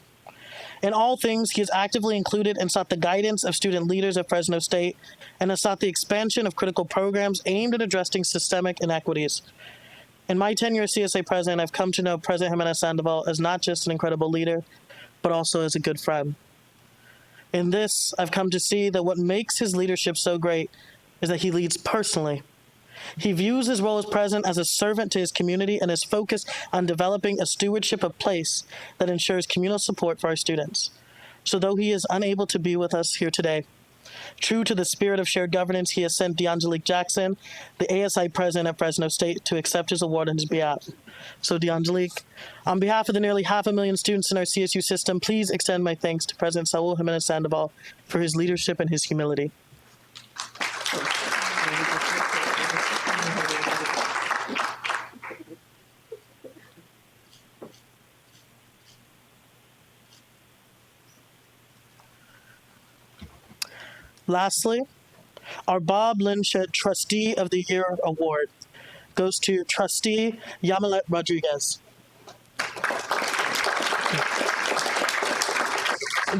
In all things, he has actively included and sought the guidance of student leaders at Fresno State and has sought the expansion of critical programs aimed at addressing systemic inequities. In my tenure as CSA president, I've come to know President Jimenez Sandoval as not just an incredible leader, but also as a good friend. In this, I've come to see that what makes his leadership so great is that he leads personally. He views his role as president as a servant to his community and is focused on developing a stewardship of place that ensures communal support for our students. So though he is unable to be with us here today, true to the spirit of shared governance, he has sent DeAngelique Jackson, the ASI president at Fresno State, to accept his award on his behalf. So DeAngelique, on behalf of the nearly 500,000 students in our CSU system, please extend my thanks to President Saul Jimenez Sandoval for his leadership and his humility. Lastly, our Bob Linchet Trustee of the Year Award goes to Trustee Yamilet Rodriguez.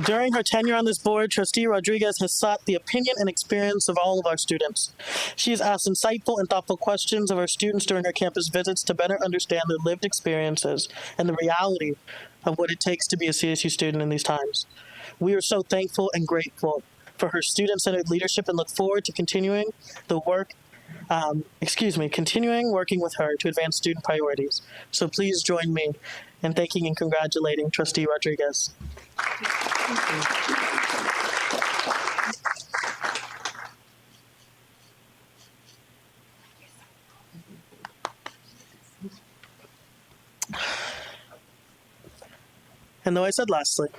During her tenure on this board, Trustee Rodriguez has sought the opinion and experience of all of our students. She has asked insightful and thoughtful questions of our students during her campus visits to better understand their lived experiences and the reality of what it takes to be a CSU student in these times. We are so thankful and grateful for her student-centered leadership and look forward to continuing working with her to advance student priorities. So please join me in thanking and congratulating Trustee Rodriguez. And though I said lastly,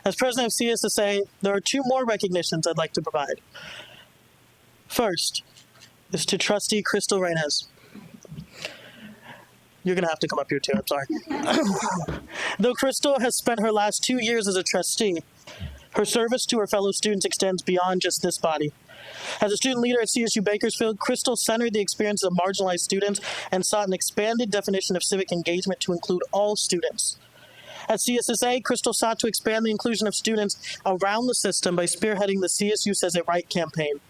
as president of CSSA, there are two more recognitions I'd like to provide. First is to Trustee Crystal Reynez. You're going to have to come up here too, I'm sorry. Though Crystal has spent her last 2 years as a trustee, her service to her fellow students extends beyond just this body. As a student leader at CSU Bakersfield, Crystal centered the experiences of marginalized students and sought an expanded definition of civic engagement to include all students. At CSSA, Crystal sought to expand the inclusion of students around the system by spearheading the CSU Says It Right campaign.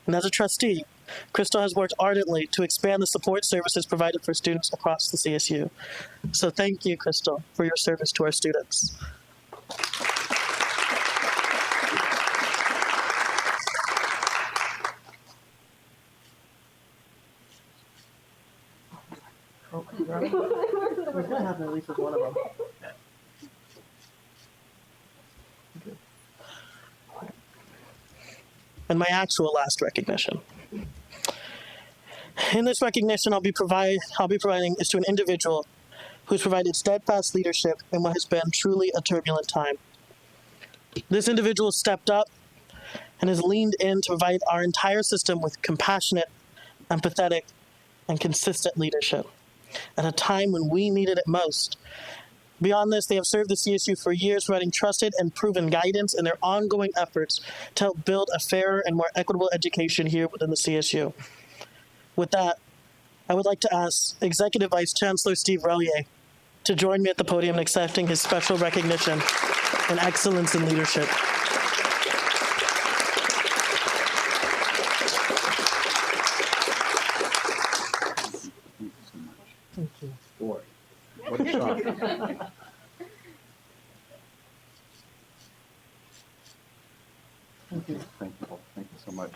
And as a trustee, Crystal has worked ardently to expand the support services provided for students across the CSU. So thank you, Crystal, for your service to our students. We're gonna have at least one of them. And my actual last recognition. In this recognition, I'll be providing is to an individual who's provided steadfast leadership in what has been truly a turbulent time. This individual stepped up and has leaned in to provide our entire system with compassionate, empathetic, and consistent leadership at a time when we needed it most. Beyond this, they have served the CSU for years, providing trusted and proven guidance in their ongoing efforts to help build a fairer and more equitable education here within the CSU. With that, I would like to ask Executive Vice Chancellor Steve Relier to join me at the podium in accepting his special recognition and excellence in leadership. Thank you. Boy, what a shock. Thank you. Thank you. Thank you so much.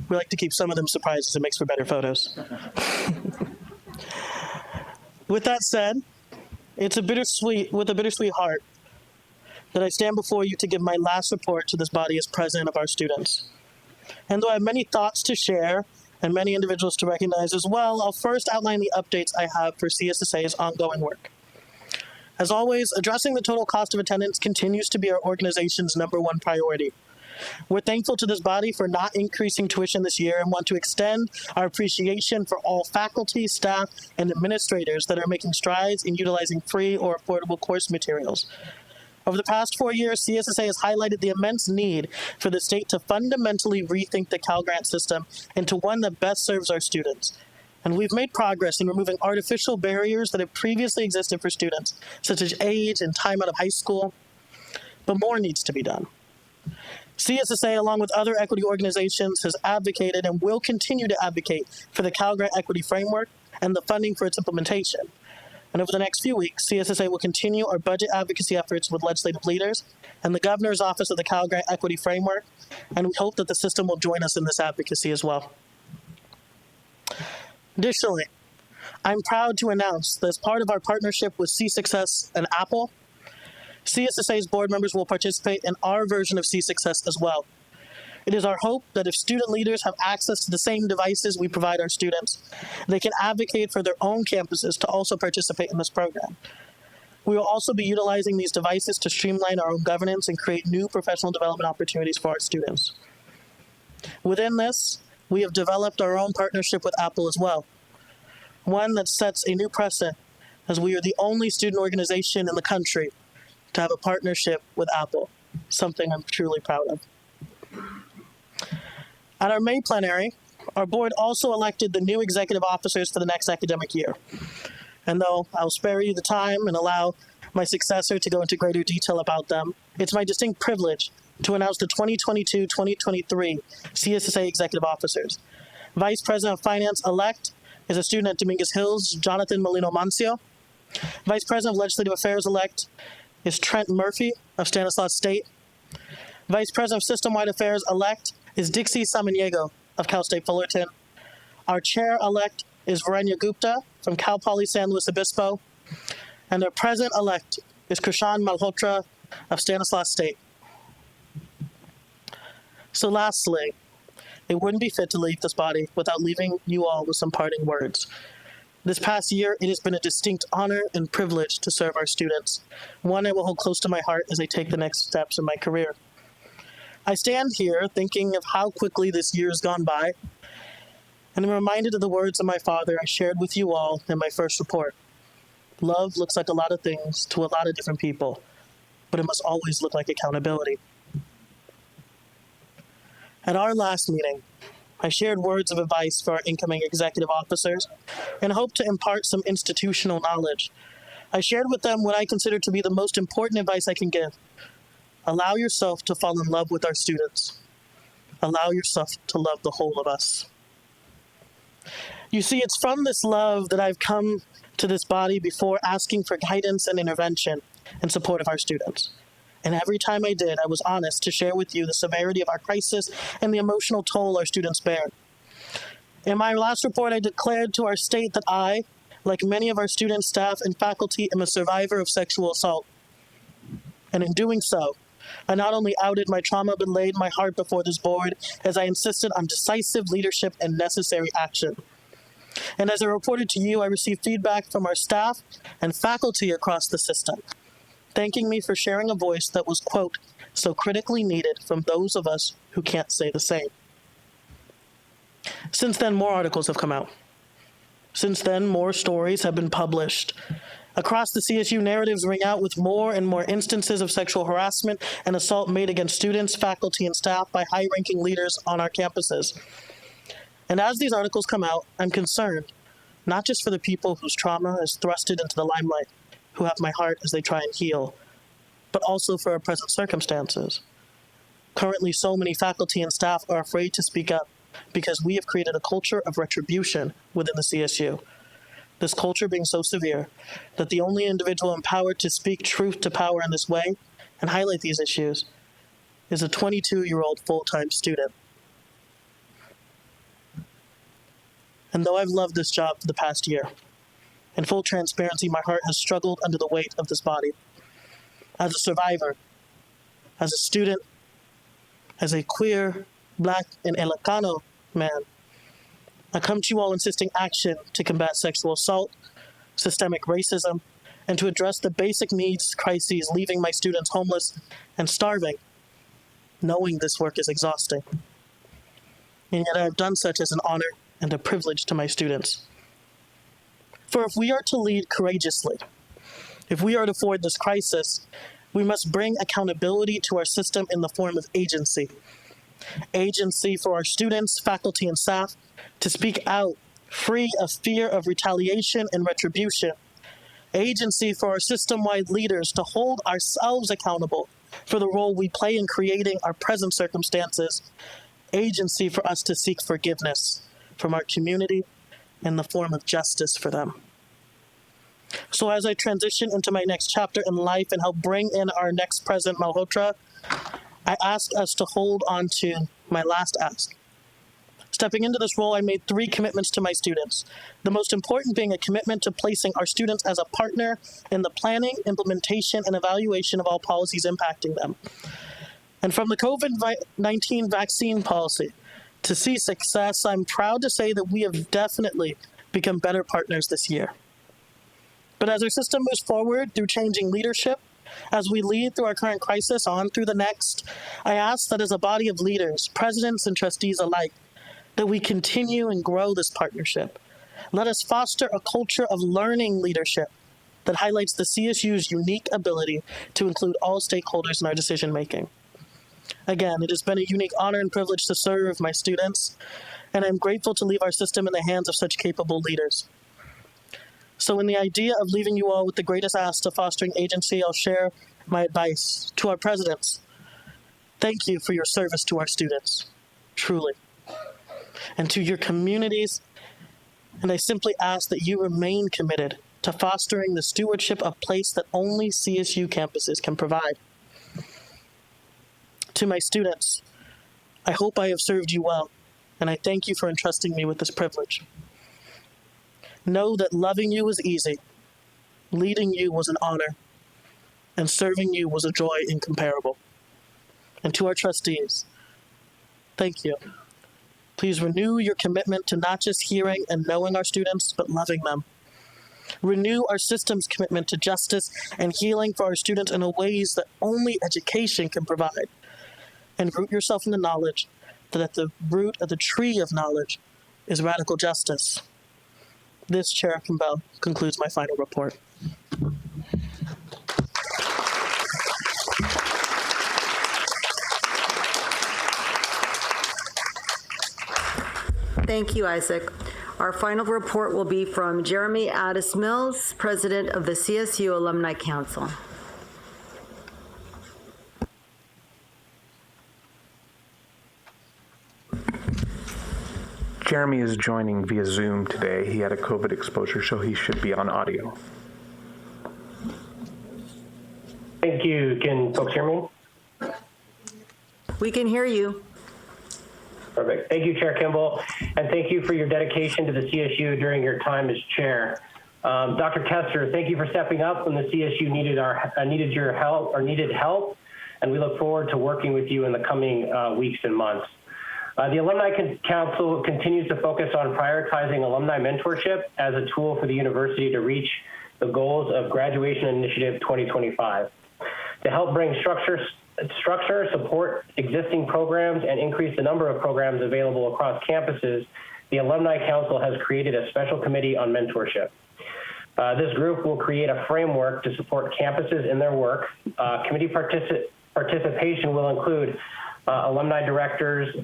We like to keep some of them surprises. It makes for better photos. With that said, it's with a bittersweet heart that I stand before you to give my last report to this body as president of our students. And though I have many thoughts to share and many individuals to recognize as well, I'll first outline the updates I have for CSSA's ongoing work. As always, addressing the total cost of attendance continues to be our organization's #1 priority. We're thankful to this body for not increasing tuition this year and want to extend our appreciation for all faculty, staff, and administrators that are making strides in utilizing free or affordable course materials. Over the past 4 years, CSSA has highlighted the immense need for the state to fundamentally rethink the Cal Grant system into one that best serves our students. And we've made progress in removing artificial barriers that have previously existed for students, such as age and time out of high school. But more needs to be done. CSSA, along with other equity organizations, has advocated and will continue to advocate for the Cal Grant Equity Framework and the funding for its implementation. And over the next few weeks, CSSA will continue our budget advocacy efforts with legislative leaders and the Governor's Office of the Cal Grant Equity Framework, and we hope that the system will join us in this advocacy as well. Additionally, I'm proud to announce that as part of our partnership with C-Success and Apple, CSSA's board members will participate in our version of C-Success as well. It is our hope that if student leaders have access to the same devices we provide our students, they can advocate for their own campuses to also participate in this program. We will also be utilizing these devices to streamline our own governance and create new professional development opportunities for our students. Within this, we have developed our own partnership with Apple as well, one that sets a new precedent as we are the only student organization in the country to have a partnership with Apple, something I'm truly proud of. At our May plenary, our board also elected the new executive officers for the next academic year. And though I'll spare you the time and allow my successor to go into greater detail about them, it's my distinct privilege to announce the 2022-2023 CSSA executive officers. Vice President of Finance-elect is a student at Dominguez Hills, Jonathan Molino-Mancio. Vice President of Legislative Affairs-elect is Trent Murphy of Stanislaus State. Vice President of System-Wide Affairs-elect is Dixie Samaniego of Cal State Fullerton. Our chair-elect is Varenya Gupta from Cal Poly San Luis Obispo. And our president-elect is Krishan Malhotra of Stanislaus State. So lastly, it wouldn't be fit to leave this body without leaving you all with some parting words. This past year, it has been a distinct honor and privilege to serve our students, one I will hold close to my heart as I take the next steps in my career. I stand here thinking of how quickly this year has gone by And I'm reminded of the words of my father I shared with you all in my first report. Love looks like a lot of things to a lot of different people, but it must always look like accountability. At our last meeting, I shared words of advice for our incoming executive officers and hoped to impart some institutional knowledge. I shared with them what I consider to be the most important advice I can give. Allow yourself to fall in love with our students. Allow yourself to love the whole of us. You see, it's from this love that I've come to this body before asking for guidance and intervention in support of our students. And every time I did, I was honest to share with you the severity of our crisis and the emotional toll our students bear. In my last report, I declared to our state that I, like many of our students, staff, and faculty, am a survivor of sexual assault. And in doing so, I not only outed my trauma, but laid my heart before this board as I insisted on decisive leadership and necessary action. And as I reported to you, I received feedback from our staff and faculty across the system, thanking me for sharing a voice that was, quote, so critically needed from those of us who can't say the same. Since then, more articles have come out. Since then, more stories have been published. Across the CSU, narratives ring out with more and more instances of sexual harassment and assault made against students, faculty, and staff by high-ranking leaders on our campuses. And as these articles come out, I'm concerned, not just for the people whose trauma is thrusted into the limelight, who have my heart as they try and heal, but also for our present circumstances. Currently, so many faculty and staff are afraid to speak up because we have created a culture of retribution within the CSU. This culture being so severe that the only individual empowered to speak truth to power in this way and highlight these issues is a 22-year-old full-time student. And though I've loved this job for the past year, in full transparency, my heart has struggled under the weight of this body. As a survivor, as a student, as a queer, Black, and Ilocano man, I come to you all insisting action to combat sexual assault, systemic racism, and to address the basic needs crises leaving my students homeless and starving, knowing this work is exhausting. And yet I have done such as an honor and a privilege to my students. For if we are to lead courageously, if we are to forward this crisis, we must bring accountability to our system in the form of agency. Agency for our students, faculty, and staff to speak out, free of fear of retaliation and retribution. Agency for our system-wide leaders to hold ourselves accountable for the role we play in creating our present circumstances. Agency for us to seek forgiveness from our community in the form of justice for them. So as I transition into my next chapter in life and help bring in our next president, Malhotra, I ask us to hold on to my last ask. Stepping into this role, I made 3 commitments to my students, the most important being a commitment to placing our students as a partner in the planning, implementation, and evaluation of all policies impacting them. And from the COVID-19 vaccine policy to see success, I'm proud to say that we have definitely become better partners this year. But as our system moves forward through changing leadership, as we lead through our current crisis on through the next, I ask that as a body of leaders, presidents and trustees alike, that we continue and grow this partnership. Let us foster a culture of learning leadership that highlights the CSU's unique ability to include all stakeholders in our decision-making. Again, it has been a unique honor and privilege to serve my students, and I'm grateful to leave our system in the hands of such capable leaders. So in the idea of leaving you all with the greatest ask to fostering agency, I'll share my advice to our presidents. Thank you for your service to our students, truly, and to your communities. And I simply ask that you remain committed to fostering the stewardship of place that only CSU campuses can provide. To my students, I hope I have served you well, and I thank you for entrusting me with this privilege. Know that loving you was easy, leading you was an honor, and serving you was a joy incomparable. And to our trustees, thank you. Please renew your commitment to not just hearing and knowing our students, but loving them. Renew our system's commitment to justice and healing for our students in ways that only education can provide. And root yourself in the knowledge that at the root of the tree of knowledge is radical justice. This, Chair Kimball, concludes my final report. Thank you, Isaac. Our final report will be from Jeremy Addis Mills, President of the CSU Alumni Council. Jeremy is joining via Zoom today. He had a COVID exposure, so he should be on audio. Thank you. Can folks hear me? We can hear you. Perfect. Thank you, Chair Kimball, and thank you for your dedication to the CSU during your time as chair. Dr. Kester, thank you for stepping up when the CSU needed your help, and we look forward to working with you in the coming weeks and months. The Alumni Council continues to focus on prioritizing alumni mentorship as a tool for the university to reach the goals of Graduation Initiative 2025. To help bring structure, support existing programs, and increase the number of programs available across campuses, the Alumni Council has created a special committee on mentorship. This group will create a framework to support campuses in their work. Committee participation will include alumni directors,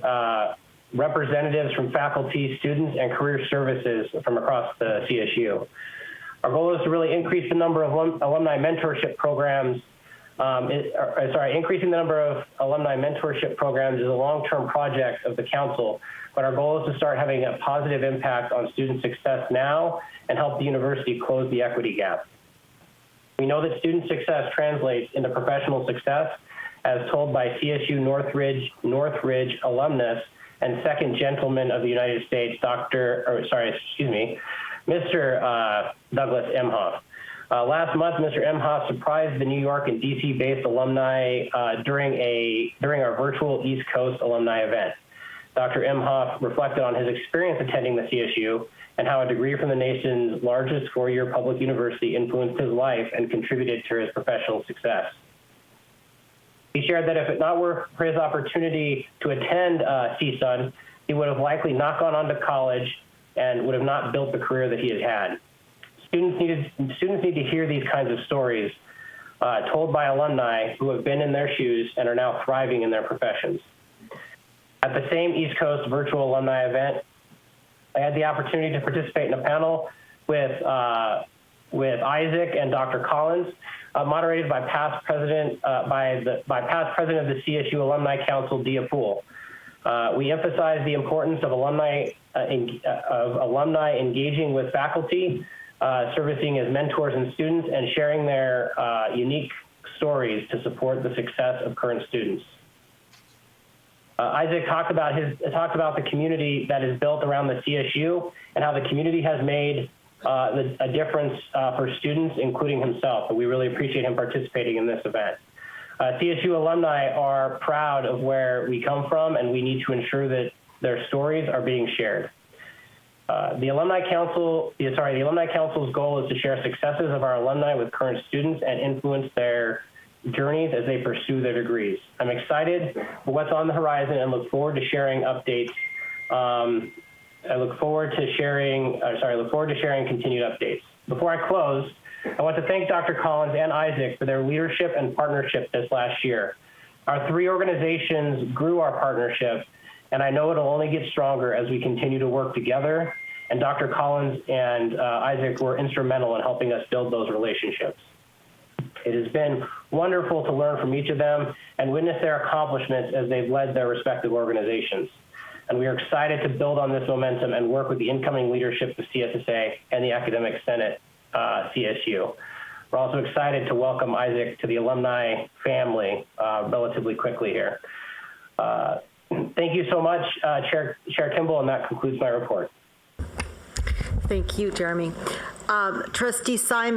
representatives from faculty, students, and career services from across the CSU. Our goal is to really increase the number of alumni mentorship programs. Increasing the number of alumni mentorship programs is a long-term project of the council, but our goal is to start having a positive impact on student success now and help the university close the equity gap. We know that student success translates into professional success, as told by CSU Northridge alumnus and second gentleman of the United States, Mr. Douglas Emhoff. Last month, Mr. Emhoff surprised the New York and DC-based alumni during our virtual East Coast alumni event. Dr. Emhoff reflected on his experience attending the CSU and how a degree from the nation's largest four-year public university influenced his life and contributed to his professional success. He shared that if it not were for his opportunity to attend CSUN, he would have likely not gone on to college and would have not built the career that he has had. Students need to hear these kinds of stories told by alumni who have been in their shoes and are now thriving in their professions. At the same East Coast virtual alumni event, I had the opportunity to participate in a panel with Isaac and Dr. Collins, moderated by past president of the CSU Alumni Council, Dia Poole. We emphasized the importance of alumni engaging with faculty, servicing as mentors and students, and sharing their unique stories to support the success of current students. Isaac talked about the community that is built around the CSU and how the community has made a difference for students, including himself. And we really appreciate him participating in this event. CSU alumni are proud of where we come from, and we need to ensure that their stories are being shared. The Alumni Council's goal is to share successes of our alumni with current students and influence their journeys as they pursue their degrees. I'm excited for what's on the horizon and look forward to sharing updates. I look forward to sharing continued updates. Before I close, I want to thank Dr. Collins and Isaac for their leadership and partnership this last year. Our three organizations grew our partnership, and I know it'll only get stronger as we continue to work together, and Dr. Collins and Isaac were instrumental in helping us build those relationships. It has been wonderful to learn from each of them and witness their accomplishments as they've led their respective organizations. And we are excited to build on this momentum and work with the incoming leadership of CSSA and the Academic Senate CSU. We're also excited to welcome Isaac to the alumni family relatively quickly here. Thank you so much, Chair Kimball, and that concludes my report. Thank you, Jeremy. Trustee Simon.